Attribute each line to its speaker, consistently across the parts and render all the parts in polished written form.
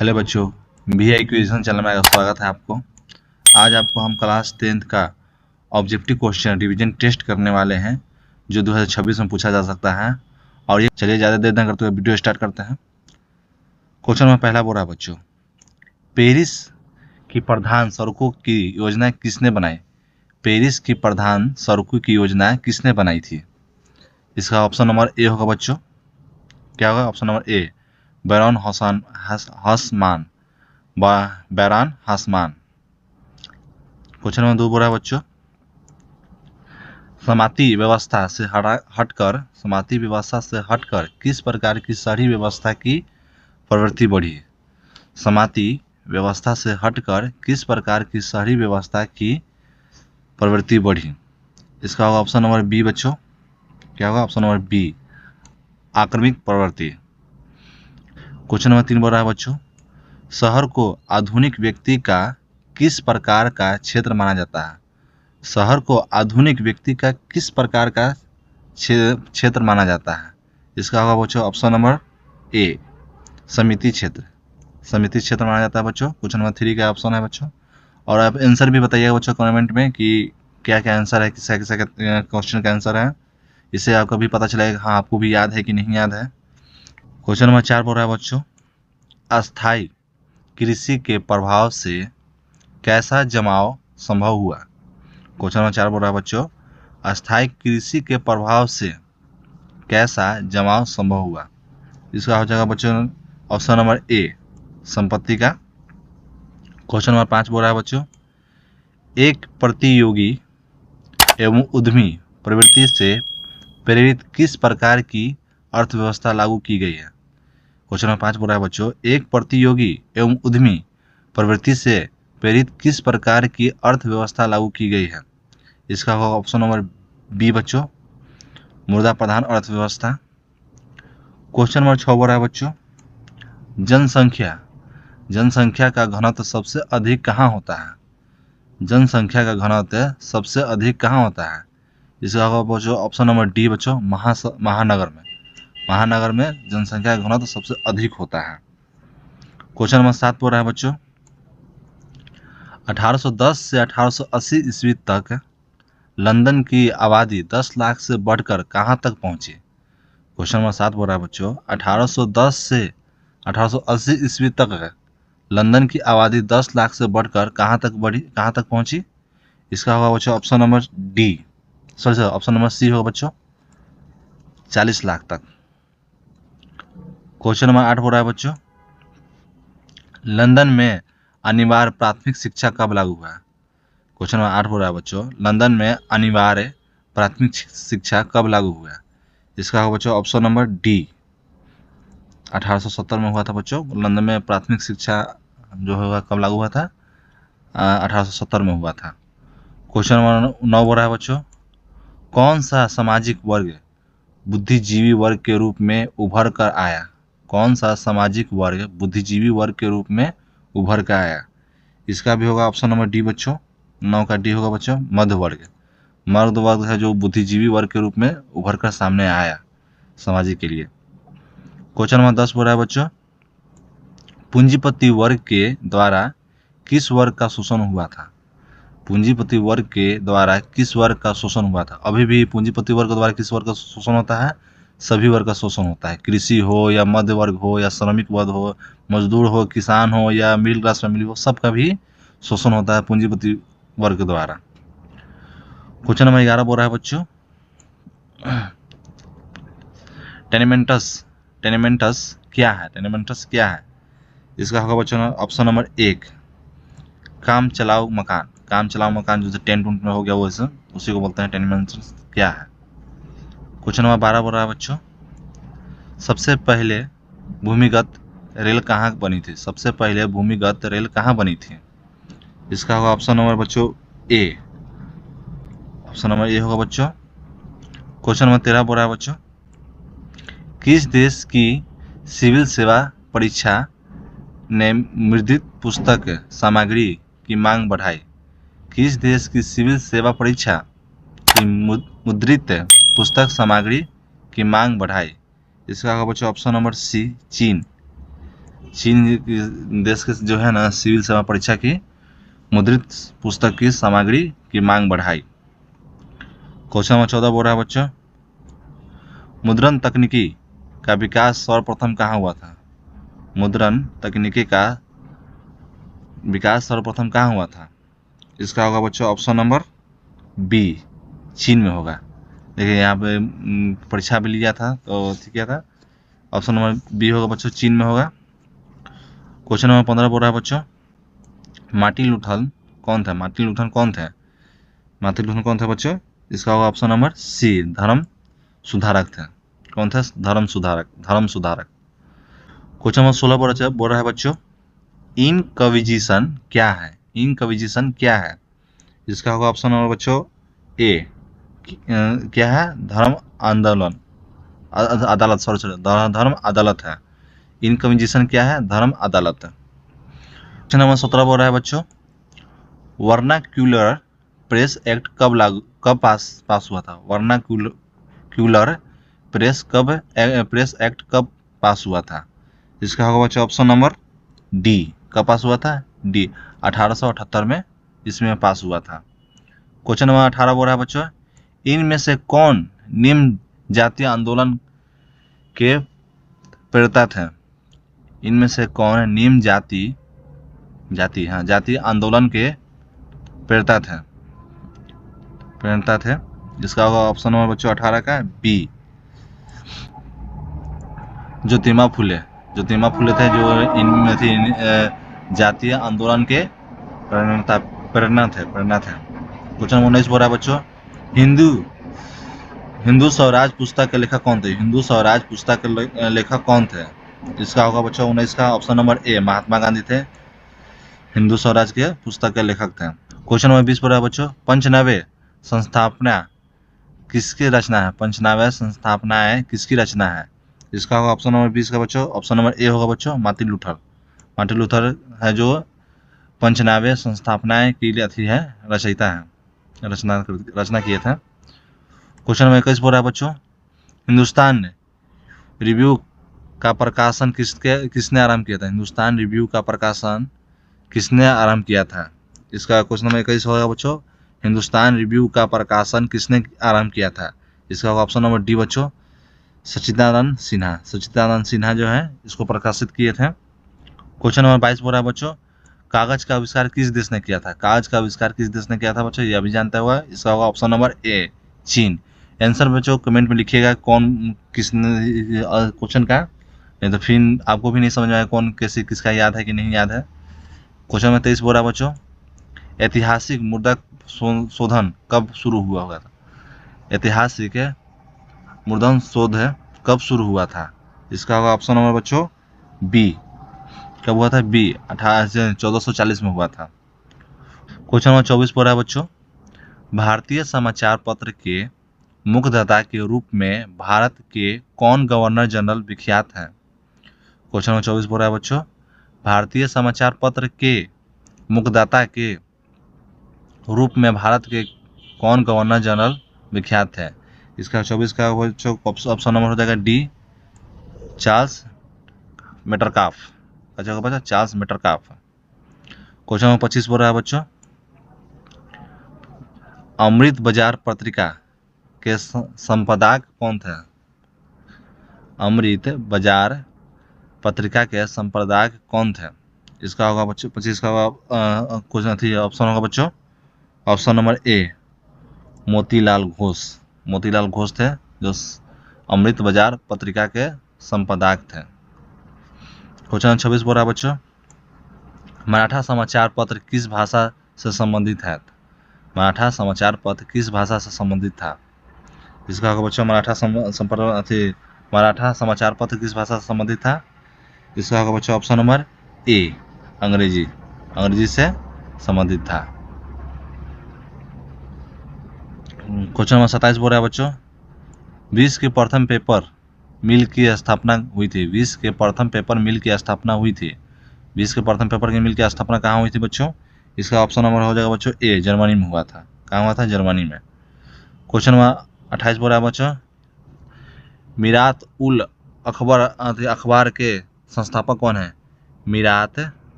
Speaker 1: Hello बच्चों, we I क्विज़न channel में स्वागत है आपको। आज आपको हम क्लास 10th का ऑब्जेक्टिव क्वेश्चन रिवीजन टेस्ट करने वाले हैं जो 2026 में पूछा जा सकता है। और ये चलिए ज़्यादा देर न करते हुए वीडियो स्टार्ट करते हैं। क्वेश्चन में पहला बोल रहा है बच्चों, पेरिस की प्रधान सड़कों की योजना किसने बनाई? पेरिस की प्रधान सड़कों की योजना किसने बनाई थी? इसका ऑप्शन नंबर ए होगा बच्चों। क्या होगा? Option number A, Baron Haussmann. Baron Haussmann. Question number 2 बोल रहा है बच्चों, समाती व्यवस्था से हटकर किस प्रकार की शहरी व्यवस्था की प्रवृत्ति बढ़ी? समाती व्यवस्था से हटकर किस प्रकार की शहरी व्यवस्था की प्रवृत्ति बढ़ी? इसका होगा ऑप्शन नंबर बी बच्चों। क्या होगा? ऑप्शन नंबर बी, आक्रमक प्रवृत्ति। क्वेश्चन नंबर 3 बोल रहा है बच्चों, शहर को आधुनिक व्यक्ति का किस प्रकार का क्षेत्र माना जाता है? शहर को आधुनिक व्यक्ति का किस प्रकार का क्षेत्र माना जाता है? इसका होगा बच्चों ऑप्शन नंबर ए, समिति क्षेत्र। समिति क्षेत्र माना जाता है बच्चों। क्वेश्चन नंबर 3 का ऑप्शन है बच्चों। और आप आंसर भी बताइएगा बच्चों कमेंट में कि क्या क्या आंसर है, किस क्वेश्चन का आंसर है। इससे आपको भी पता चलेगा हाँ आपको भी याद है कि नहीं याद है। क्वेश्चन नंबर 4 बोल रहा है बच्चों, अस्थायी कृषि के प्रभाव से कैसा जमाव संभव हुआ? क्वेश्चन नंबर 4 बोल रहा है बच्चों, अस्थायी कृषि के प्रभाव से कैसा जमाव संभव हुआ? इसका हो जाएगा बच्चों ऑप्शन नंबर ए, संपत्ति का। क्वेश्चन नंबर 5 बोल रहा है बच्चों, एक प्रतियोगी एवं उद्यमी प्रवृत्ति से प्रेरित किस प्रकार की अर्थव्यवस्था लागू की गई है? क्वेश्चन नंबर 5 बोल रहा है बच्चों, एक प्रतियोगी एवं उद्यमी प्रवृत्ति से प्रेरित किस प्रकार की अर्थव्यवस्था लागू की गई है? इसका होगा ऑप्शन नंबर बी बच्चों, मुद्रा प्रधान अर्थव्यवस्था। क्वेश्चन नंबर 6 बोल रहा है बच्चों, जनसंख्या का घनत्व सबसे अधिक कहाँ होता है? जनसंख्या का घनत्व सबसे अधिक कहाँ होता है? इसका होगा बच्चों ऑप्शन नंबर डी बच्चों, महानगर में। महानगर में जनसंख्या का घनत्व सबसे अधिक होता है। क्वेश्चन नंबर 7 बोल रहा है बच्चों, 1810 से 1880 ईस्वी तक लंदन की आबादी 10 लाख से बढ़कर कहाँ तक पहुंची? क्वेश्चन नंबर 7 बोल रहा है बच्चों, 1810 से 1880 ईस्वी तक लंदन की आबादी 10 लाख से बढ़कर कहाँ तक पहुंची? इसका होगा बच्चों option number D, sorry option number C होगा बच्चों, 40 लाख तक। क्वेश्चन नंबर 8 बोल रहा है बच्चों, लंदन में अनिवार्य प्राथमिक शिक्षा कब लागू हुआ? क्वेश्चन नंबर 8 बोल रहा है बच्चों, लंदन में अनिवार्य प्राथमिक शिक्षा कब लागू हुआ? इसका होगा बच्चों ऑप्शन नंबर डी, 1870 में हुआ था बच्चों। लंदन में प्राथमिक शिक्षा जो होगा कब लागू हुआ था? 1870 में हुआ था। क्वेश्चन नंबर 9 बोल रहा है बच्चों, कौन सा सामाजिक वर्ग बुद्धिजीवी वर्ग के रूप में उभर कर आया? कौन सा सामाजिक वर्ग बुद्धिजीवी वर्ग के रूप में उभर कर आया? इसका भी होगा ऑप्शन नंबर डी बच्चों, 9 का डी होगा बच्चों, मध्य वर्ग। मध्य वर्ग है जो बुद्धिजीवी वर्ग के रूप में उभर कर सामने आया समाज के लिए। क्वेश्चन नंबर 10 बोल रहा है बच्चों, पूंजीपति वर्ग के द्वारा किस वर्ग का शोषण हुआ था? पूंजीपति वर्ग के द्वारा किस वर्ग का शोषण हुआ था? अभी भी पूंजीपति वर्ग द्वारा किस वर्ग का शोषण होता है? सभी वर्ग का शोषण होता है। कृषि हो या मध्य वर्ग हो या श्रमिक वर्ग हो, मजदूर हो, किसान हो या मिडिल क्लास फैमिली हो, सबका भी शोषण होता है पूंजीपति वर्ग द्वारा। क्वेश्चन नंबर 11 बोल रहा है बच्चों, टेनेमेंटस क्या है? टेनेमेंटस क्या है? इसका होगा बच्चों ऑप्शन नंबर 1, काम चलाऊ मकान। काम चलाऊ मकान जो टेंट उंट में हो गया वो उसी को बोलते हैं टेनेमेंट्स क्या है। क्वेश्चन नंबर 12 बोल रहा है बच्चों, सबसे पहले भूमिगत रेल कहाँ बनी थी? सबसे पहले भूमिगत रेल कहाँ बनी थी? इसका होगा ऑप्शन नंबर बच्चों ए, ऑप्शन नंबर ए होगा बच्चों। क्वेश्चन नंबर 13 बोल रहा है बच्चों, किस देश की सिविल सेवा परीक्षा ने मुद्रित पुस्तक सामग्री की मांग बढ़ाई? किस देश की सिविल सेवा परीक्षा की मुद्रित पुस्तक सामग्री की मांग बढ़ाई? इसका होगा बच्चों ऑप्शन नंबर सी, चीन। चीन देश के जो है ना सिविल सेवा परीक्षा की मुद्रित पुस्तक की सामग्री की मांग बढ़ाई। क्वेश्चन नंबर 14 बोल रहा है बच्चों, मुद्रण तकनीकी का विकास सर्वप्रथम कहाँ हुआ था? मुद्रण तकनीकी का विकास सर्वप्रथम कहाँ हुआ था? इसका होगा बच्चों ऑप्शन नंबर बी, चीन में होगा। देखिए यहाँ पे परीक्षा भी लिया था तो क्या था, ऑप्शन नंबर बी होगा बच्चों, चीन में होगा। क्वेश्चन नंबर 15 बोल रहा है बच्चों, मार्टिन लूथर कौन था? मार्टिन लूथर कौन थे? मार्टिन लूथर कौन थे बच्चों? इसका होगा ऑप्शन नंबर सी, धर्म सुधारक थे। कौन थे? धर्म सुधारक, धर्म सुधारक। क्वेश्चन नंबर 16 बोल रहा है बच्चों, इनक्विजिशन क्या है? इनक्विजिशन क्या है? इसका होगा ऑप्शन नंबर बच्चों ए, क्या है? धर्म आंदोलन, अदालत, सॉरी धर्म अदालत है। इनक्विजिशन क्या है? धर्म अदालत है। क्वेश्चन नंबर 17 बोल रहा है बच्चों, वर्नाक्यूलर प्रेस एक्ट कब पास हुआ था? वर्नाक्यूलर प्रेस एक्ट कब पास हुआ था? इसका होगा बच्चों ऑप्शन नंबर डी, कब पास हुआ था? डी, 1878 में इसमें पास हुआ था। क्वेश्चन नंबर 18 बोल रहा है बच्चों, इनमें से कौन निम्न जातीय आंदोलन के प्रेरता थे? इनमें से कौन निम्न जातीय आंदोलन के प्रेरता थे? इसका होगा ऑप्शन नंबर बच्चों 18 का बी, ज्योतिबा फुले थे, जो इनमें थी जातीय आंदोलन के प्रेरणा थे। क्वेश्चन नंबर 19 बोल रहा है बच्चों, हिंदू स्वराज पुस्तक के लेखक कौन थे? हिंदू स्वराज पुस्तक के लेखक कौन थे? इसका होगा बच्चों 19 का ऑप्शन नंबर ए, महात्मा गांधी थे, हिंदू स्वराज के पुस्तक के लेखक थे। क्वेश्चन नंबर 20 बोल रहा है बच्चों, पंचनावे संस्थापना किसकी रचना है? पंचनावे संस्थापनाएं किसकी रचना है? इसका होगा ऑप्शन नंबर 20 का बच्चों, ऑप्शन नंबर ए होगा बच्चों, मार्टिन लूथर है जो पंचनावे संस्थापनाएं की अथी है, रचयिता है, रचना किए थे। क्वेश्चन नंबर 21 बोल रहा है बच्चों, हिंदुस्तान रिव्यू का प्रकाशन किसने आरंभ किया था? हिंदुस्तान रिव्यू का प्रकाशन किसने आरंभ किया था? इसका क्वेश्चन नंबर 21 होगा बच्चों, हिंदुस्तान रिव्यू का प्रकाशन किसने आरंभ किया था? इसका होगा ऑप्शन नंबर डी बच्चों, सच्चिदानंद सिन्हा जो है इसको प्रकाशित किए थे। क्वेश्चन नंबर 22 बोल रहा है बच्चों, कागज का आविष्कार किस देश ने किया था? कागज का आविष्कार किस देश ने किया था बच्चों? ये अभी जानता हुआ, इसका होगा ऑप्शन नंबर ए, चीन। आंसर बच्चों कमेंट में लिखिएगा कौन किसने क्वेश्चन का, नहीं तो फिर आपको भी नहीं समझ में आएगा कौन कैसे किसका याद है कि नहीं याद है। क्वेश्चन नंबर 23 बोल रहा है बच्चों, ऐतिहासिक मुद्रा शोधन कब शुरू हुआ होगा? ऐतिहासिक मुद्रण शोध कब शुरू हुआ था? इसका होगा ऑप्शन नंबर बच्चों बी, कब हुआ था? बी, 1440 में हुआ था। क्वेश्चन नंबर 24 बोल रहा है बच्चों, भारतीय समाचार पत्र के मुखदाता के रूप में भारत के कौन गवर्नर जनरल विख्यात हैं? क्वेश्चन नंबर 24 बोल रहा है बच्चों, भारतीय समाचार पत्र के मुखदाता के रूप में भारत के कौन गवर्नर जनरल विख्यात है? इसका 24 का ऑप्शन नंबर हो जाएगा डी, चार्ल्स मेटरकाफ। अच्छा होगा बच्चा, चार्ल्स मेटरकाफ। क्वेश्चन नंबर 25 बोल रहा है बच्चों, अमृत बाजार पत्रिका के संपादक कौन थे? अमृत बाजार पत्रिका के संपादक कौन थे? इसका होगा बच्चों 25 का क्वेश्चन थी, ऑप्शन होगा बच्चों, ऑप्शन नंबर ए, मोतीलाल घोष थे जो अमृत बाजार पत्रिका के संपादक थे। क्वेश्चन 26 बोल रहा है बच्चों, मराठा समाचार पत्र किस भाषा से संबंधित है? मराठा समाचार पत्र किस भाषा से संबंधित था? इसका होगा बच्चों, मराठा समाचार पत्र किस भाषा से संबंधित था? इसका होगा बच्चों ऑप्शन नंबर ए, अंग्रेजी से संबंधित था। क्वेश्चन नंबर 27 बोल रहा है बच्चों, विश्व के प्रथम पेपर मिल की स्थापना हुई थी? विश्व के प्रथम पेपर मिल की स्थापना हुई थी? विश्व के प्रथम पेपर की मिल की स्थापना कहाँ हुई थी बच्चों? इसका ऑप्शन नंबर हो जाएगा बच्चों ए, जर्मनी में हुआ था। कहाँ हुआ था? जर्मनी में। क्वेश्चन नंबर 28 बोल रहा है बच्चों, मिरात उल अखबार के संस्थापक कौन है? मीरात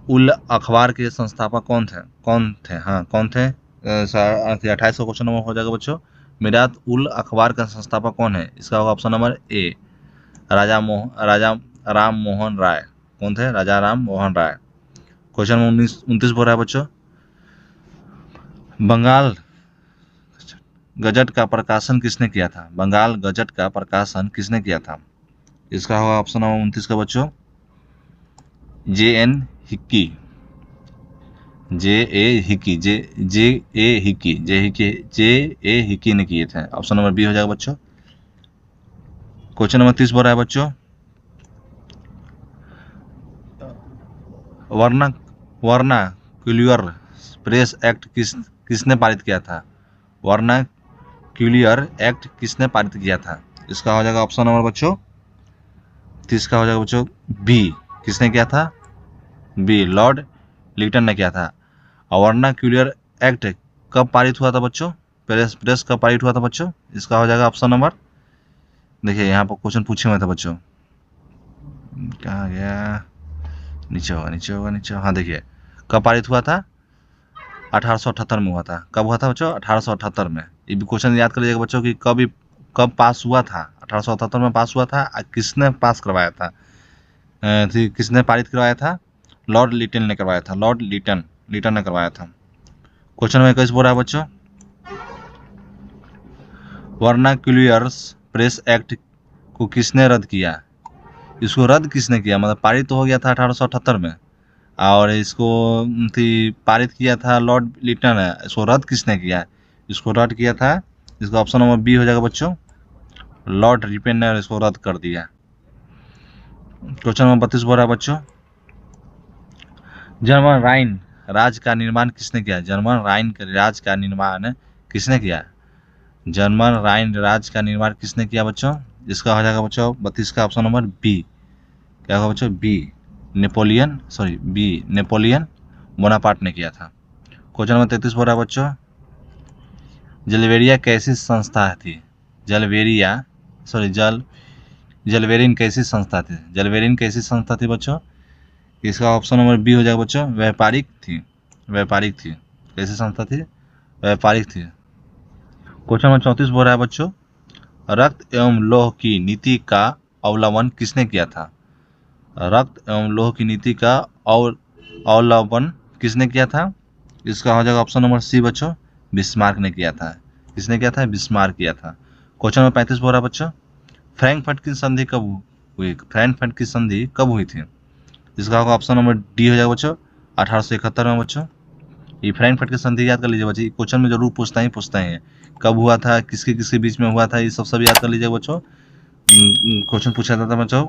Speaker 1: उल अखबार के संस्थापक कौन थे 28 का क्वेश्चन नंबर हो जाएगा बच्चों। मीरात उल अखबार का संस्थापक कौन है? इसका होगा ऑप्शन नंबर ए राजा राम मोहन राय। कौन थे? राजा राम मोहन राय। क्वेश्चन नंबर 29 बोल रहा है बच्चों, बंगाल गजट का प्रकाशन किसने किया था? बंगाल गजट का प्रकाशन किसने किया था? इसका होगा ऑप्शन नंबर 29 का बच्चों जे.एन. हिक्की। जे.ए. हिक्की ने किए थे। ऑप्शन नंबर बी हो जाएगा बच्चों। क्वेश्चन नंबर 30 बोल रहा है बच्चों, वर्नाक्यूलर प्रेस एक्ट किसने पारित किया था? वर्नाक्यूलर एक्ट किसने पारित किया था? इसका हो जाएगा ऑप्शन नंबर बच्चों 30 का हो जाएगा बच्चों बी। किसने किया था? बी, लॉर्ड लिटन ने किया था। और वर्नाक्यूलर एक्ट कब पारित हुआ था बच्चों? प्रेस कब पारित हुआ था बच्चों? इसका हो जाएगा ऑप्शन नंबर, देखिए यहाँ पर क्वेश्चन पूछे हुए थे बच्चों, कहाँ गया, नीचे। हाँ देखिए, कब पारित हुआ था? 1878 में हुआ था। कब हुआ था बच्चों? 1878 में। ये भी क्वेश्चन याद कर लीजिएगा बच्चों कि कब पास हुआ था। 1878 में पास हुआ था। किसने पास करवाया था? किसने पारित करवाया था? लॉर्ड लिटन ने करवाया था। लॉर्ड लिटन ने करवाया था। क्वेश्चन में 21 बोल रहा है बच्चों, वर्नाक्यूलर प्रेस एक्ट को किसने रद्द किया? इसको रद्द किसने किया? मतलब पारित तो हो गया था 1878 में, और इसको पारित किया था लॉर्ड लिटन है। इसको रद्द किसने किया? इसको रद्द किया था, इसका ऑप्शन नंबर बी हो जाएगा बच्चों, लॉर्ड रिपेन ने इसको रद्द कर दिया। क्वेश्चन नंबर 32 बोल रहा है बच्चों, जर्मन राइन राज्य का निर्माण किसने किया? जर्मन राइन राज्य का निर्माण किसने किया? जर्मन राइन राज्य का निर्माण किसने किया बच्चों? इसका हो जाएगा बच्चों 32 का ऑप्शन नंबर बी। क्या होगा बच्चों? बी, नेपोलियन बोनापार्ट ने किया था। क्वेश्चन नंबर 33 बोल रहा है बच्चों, जलवेरिया कैसी संस्था थी? जलवेरिन कैसी संस्था थी? जलवेरिन कैसी संस्था थी बच्चों? इसका ऑप्शन नंबर बी हो जाएगा बच्चों, व्यापारिक थी। कैसी संस्था थी? व्यापारिक थी। क्वेश्चन नंबर 34 बोल रहा है बच्चों, रक्त एवं लौह की नीति का अवलंबन किसने किया था? रक्त एवं लौह की नीति का अवलंबन किसने किया था? इसका हो जाएगा ऑप्शन नंबर सी बच्चों, बिस्मार्क ने किया था। किसने किया था? बिस्मार्क किया था। क्वेश्चन नंबर 35 बोल रहा है बच्चों, फ्रैंकफर्ट की संधि कब हुई? फ्रैंकफर्ट की संधि कब हुई थी? इसका होगा ऑप्शन नंबर डी हो जाएगा बच्चों 1871 में बच्चों। ये फ्रैंकफर्ट की संधि याद कर लीजिए बच्चों, क्वेश्चन में जरूर पूछता ही है कब हुआ था, किसके बीच में हुआ था, ये सब याद कर लीजिएगा बच्चों। क्वेश्चन पूछा जाता है बच्चों